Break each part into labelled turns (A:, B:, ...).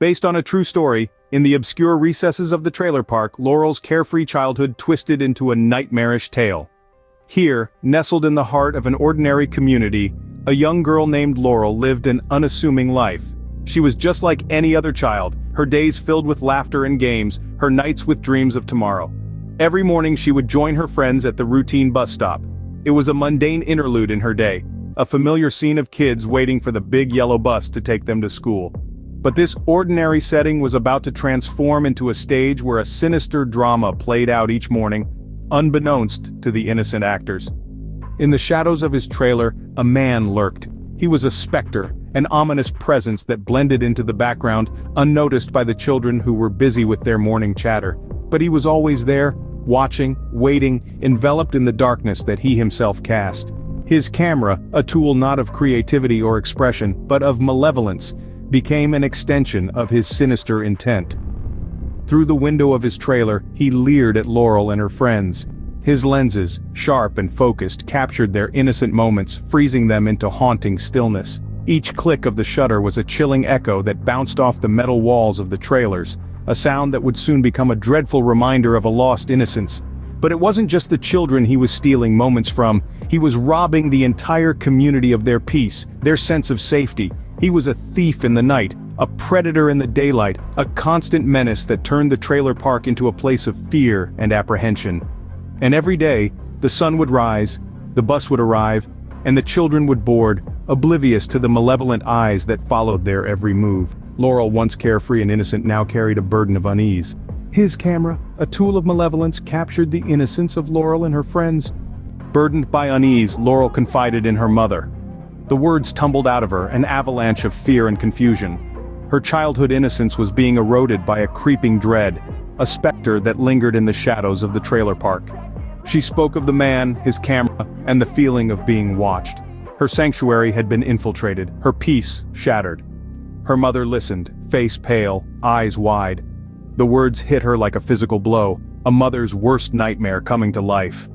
A: Based on a true story, in the obscure recesses of the trailer park, Laurel's carefree childhood twisted into a nightmarish tale. Here, nestled in the heart of an ordinary community, a young girl named Laurel lived an unassuming life. She was just like any other child, her days filled with laughter and games, her nights with dreams of tomorrow. Every morning she would join her friends at the routine bus stop. It was a mundane interlude in her day, a familiar scene of kids waiting for the big yellow bus to take them to school. But this ordinary setting was about to transform into a stage where a sinister drama played out each morning, unbeknownst to the innocent actors. In the shadows of his trailer, a man lurked. He was a specter, an ominous presence that blended into the background, unnoticed by the children who were busy with their morning chatter. But he was always there, watching, waiting, enveloped in the darkness that he himself cast. His camera, a tool not of creativity or expression, but of malevolence, became an extension of his sinister intent. Through the window of his trailer, he leered at Laurel and her friends. His lenses, sharp and focused, captured their innocent moments, freezing them into haunting stillness. Each click of the shutter was a chilling echo that bounced off the metal walls of the trailers, a sound that would soon become a dreadful reminder of a lost innocence. But it wasn't just the children he was stealing moments from, he was robbing the entire community of their peace, their sense of safety. He was a thief in the night, a predator in the daylight, a constant menace that turned the trailer park into a place of fear and apprehension. And every day, the sun would rise, the bus would arrive, and the children would board, oblivious to the malevolent eyes that followed their every move. Laurel, once carefree and innocent, now carried a burden of unease. His camera, a tool of malevolence, captured the innocence of Laurel and her friends. Burdened by unease, Laurel confided in her mother. The words tumbled out of her, an avalanche of fear and confusion. Her childhood innocence was being eroded by a creeping dread, a specter that lingered in the shadows of the trailer park. She spoke of the man, his camera, and the feeling of being watched. Her sanctuary had been infiltrated, her peace shattered. Her mother listened, face pale, eyes wide. The words hit her like a physical blow, a mother's worst nightmare coming to life.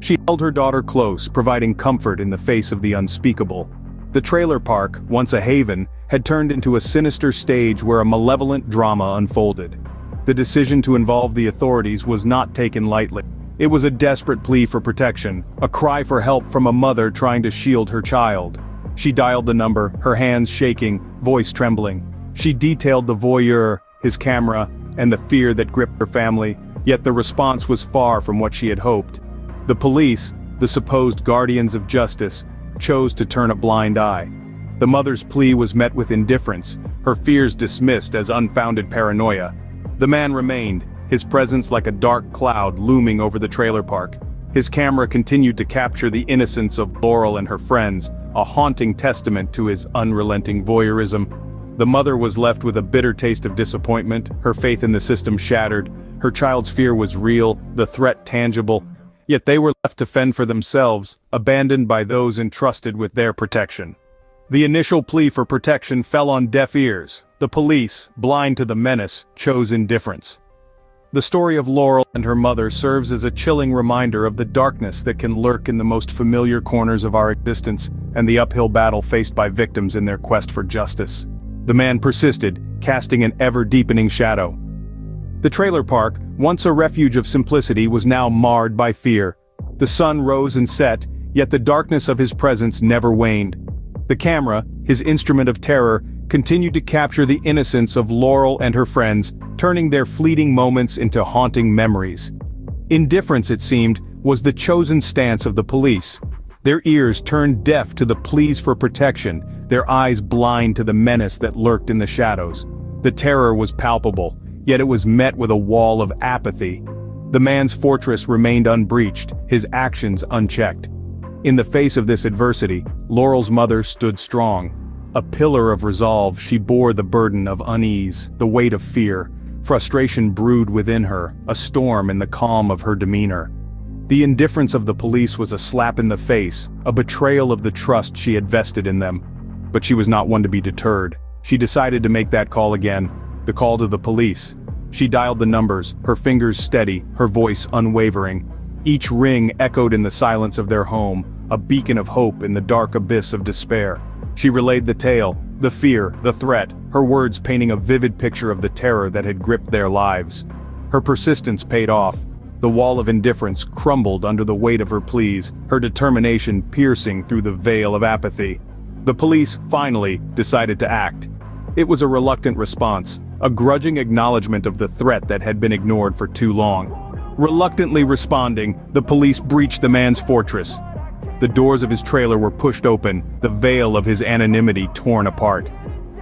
A: She held her daughter close, providing comfort in the face of the unspeakable. The trailer park, once a haven, had turned into a sinister stage where a malevolent drama unfolded. The decision to involve the authorities was not taken lightly. It was a desperate plea for protection, a cry for help from a mother trying to shield her child. She dialed the number, her hands shaking, voice trembling. She detailed the voyeur, his camera, and the fear that gripped her family, yet the response was far from what she had hoped. The police, the supposed guardians of justice, chose to turn a blind eye. The mother's plea was met with indifference, her fears dismissed as unfounded paranoia. The man remained, his presence like a dark cloud looming over the trailer park. His camera continued to capture the innocence of Laurel and her friends, a haunting testament to his unrelenting voyeurism. The mother was left with a bitter taste of disappointment, her faith in the system shattered, her child's fear was real, the threat tangible, yet they were left to fend for themselves, abandoned by those entrusted with their protection. The initial plea for protection fell on deaf ears. The police, blind to the menace, chose indifference. The story of Laurel and her mother serves as a chilling reminder of the darkness that can lurk in the most familiar corners of our existence, and the uphill battle faced by victims in their quest for justice. The man persisted, casting an ever-deepening shadow. The trailer park, once a refuge of simplicity, was now marred by fear. The sun rose and set, yet the darkness of his presence never waned. The camera, his instrument of terror, continued to capture the innocence of Laurel and her friends, turning their fleeting moments into haunting memories. Indifference, it seemed, was the chosen stance of the police. Their ears turned deaf to the pleas for protection, their eyes blind to the menace that lurked in the shadows. The terror was palpable, yet it was met with a wall of apathy. The man's fortress remained unbreached, his actions unchecked. In the face of this adversity, Laurel's mother stood strong. A pillar of resolve, she bore the burden of unease, the weight of fear. Frustration brewed within her, a storm in the calm of her demeanor. The indifference of the police was a slap in the face, a betrayal of the trust she had vested in them. But she was not one to be deterred. She decided to make that call again, the call to the police. She dialed the numbers, her fingers steady, her voice unwavering. Each ring echoed in the silence of their home, a beacon of hope in the dark abyss of despair. She relayed the tale, The fear, the threat, her words painting a vivid picture of the terror that had gripped their lives. Her persistence paid off. The wall of indifference crumbled under the weight of her pleas, her determination piercing through the veil of apathy. The police, finally, decided to act. It was a reluctant response, a grudging acknowledgement of the threat that had been ignored for too long. Reluctantly responding, the police breached the man's fortress. The doors of his trailer were pushed open, the veil of his anonymity torn apart.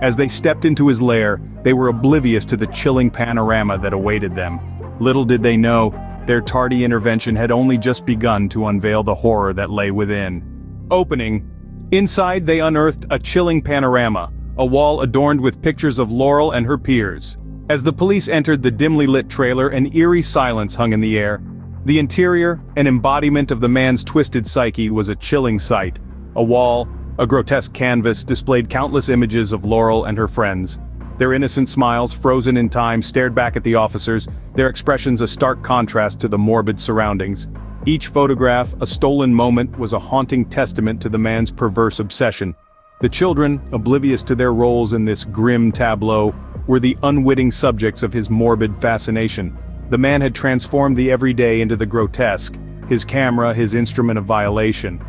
A: As they stepped into his lair, they were oblivious to the chilling panorama that awaited them. Little did they know, their tardy intervention had only just begun to unveil the horror that lay within. Opening. Inside they unearthed a chilling panorama, a wall adorned with pictures of Laurel and her peers. As the police entered the dimly lit trailer, an eerie silence hung in the air. The interior, an embodiment of the man's twisted psyche, was a chilling sight. A wall, a grotesque canvas, displayed countless images of Laurel and her friends. Their innocent smiles, frozen in time, stared back at the officers, their expressions a stark contrast to the morbid surroundings. Each photograph, a stolen moment, was a haunting testament to the man's perverse obsession. The children, oblivious to their roles in this grim tableau, were the unwitting subjects of his morbid fascination. The man had transformed the everyday into the grotesque, his camera his instrument of violation.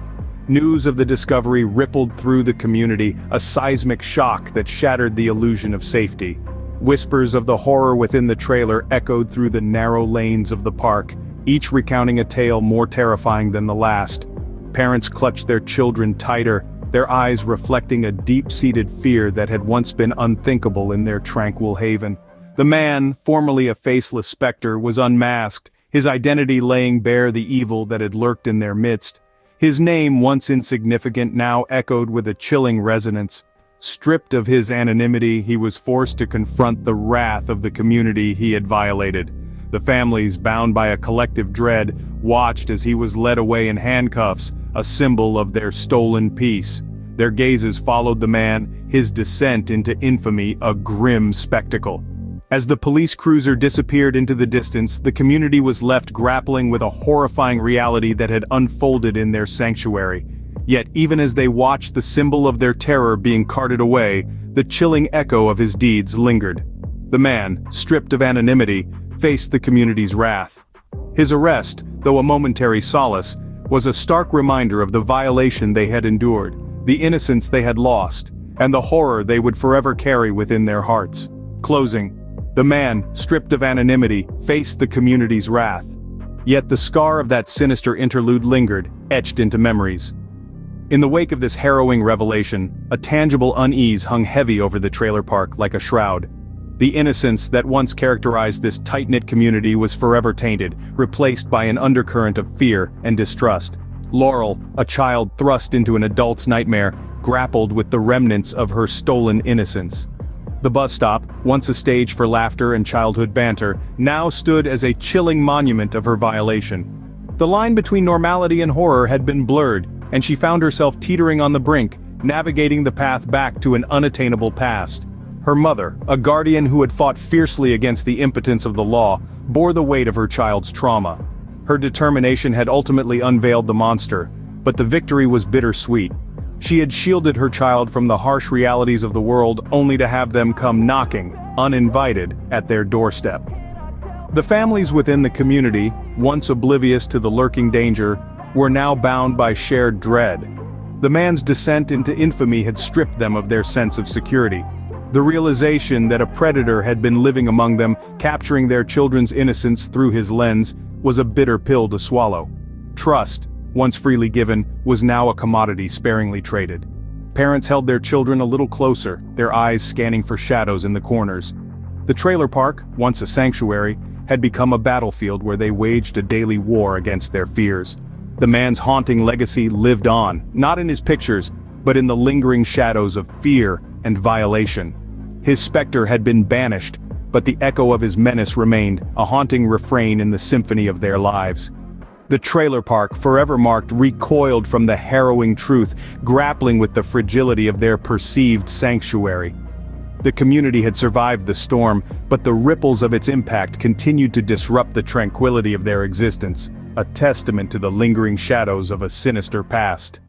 A: News of the discovery rippled through the community, a seismic shock that shattered the illusion of safety. Whispers of the horror within the trailer echoed through the narrow lanes of the park, each recounting a tale more terrifying than the last. Parents clutched their children tighter, their eyes reflecting a deep-seated fear that had once been unthinkable in their tranquil haven. The man, formerly a faceless specter, was unmasked, his identity laying bare the evil that had lurked in their midst. His name, once insignificant, now echoed with a chilling resonance. Stripped of his anonymity, he was forced to confront the wrath of the community he had violated. The families, bound by a collective dread, watched as he was led away in handcuffs, a symbol of their stolen peace. Their gazes followed the man, his descent into infamy a grim spectacle. As the police cruiser disappeared into the distance, the community was left grappling with a horrifying reality that had unfolded in their sanctuary. Yet even as they watched the symbol of their terror being carted away, the chilling echo of his deeds lingered. The man, stripped of anonymity, faced the community's wrath. His arrest, though a momentary solace, was a stark reminder of the violation they had endured, the innocence they had lost, and the horror they would forever carry within their hearts. Closing. The man, stripped of anonymity, faced the community's wrath. Yet the scar of that sinister interlude lingered, etched into memories. In the wake of this harrowing revelation, a tangible unease hung heavy over the trailer park like a shroud. The innocence that once characterized this tight-knit community was forever tainted, replaced by an undercurrent of fear and distrust. Laurel, a child thrust into an adult's nightmare, grappled with the remnants of her stolen innocence. The bus stop, once a stage for laughter and childhood banter, now stood as a chilling monument of her violation. The line between normality and horror had been blurred, and she found herself teetering on the brink, navigating the path back to an unattainable past. Her mother, a guardian who had fought fiercely against the impotence of the law, bore the weight of her child's trauma. Her determination had ultimately unveiled the monster, but the victory was bittersweet. She had shielded her child from the harsh realities of the world only to have them come knocking, uninvited, at their doorstep. The families within the community, once oblivious to the lurking danger, were now bound by shared dread. The man's descent into infamy had stripped them of their sense of security. The realization that a predator had been living among them, capturing their children's innocence through his lens, was a bitter pill to swallow. Trust, once freely given, was now a commodity sparingly traded. Parents held their children a little closer, their eyes scanning for shadows in the corners. The trailer park, once a sanctuary, had become a battlefield where they waged a daily war against their fears. The man's haunting legacy lived on, not in his pictures, but in the lingering shadows of fear and violation. His specter had been banished, but the echo of his menace remained, a haunting refrain in the symphony of their lives. The trailer park, forever marked, recoiled from the harrowing truth, grappling with the fragility of their perceived sanctuary. The community had survived the storm, but the ripples of its impact continued to disrupt the tranquility of their existence, a testament to the lingering shadows of a sinister past.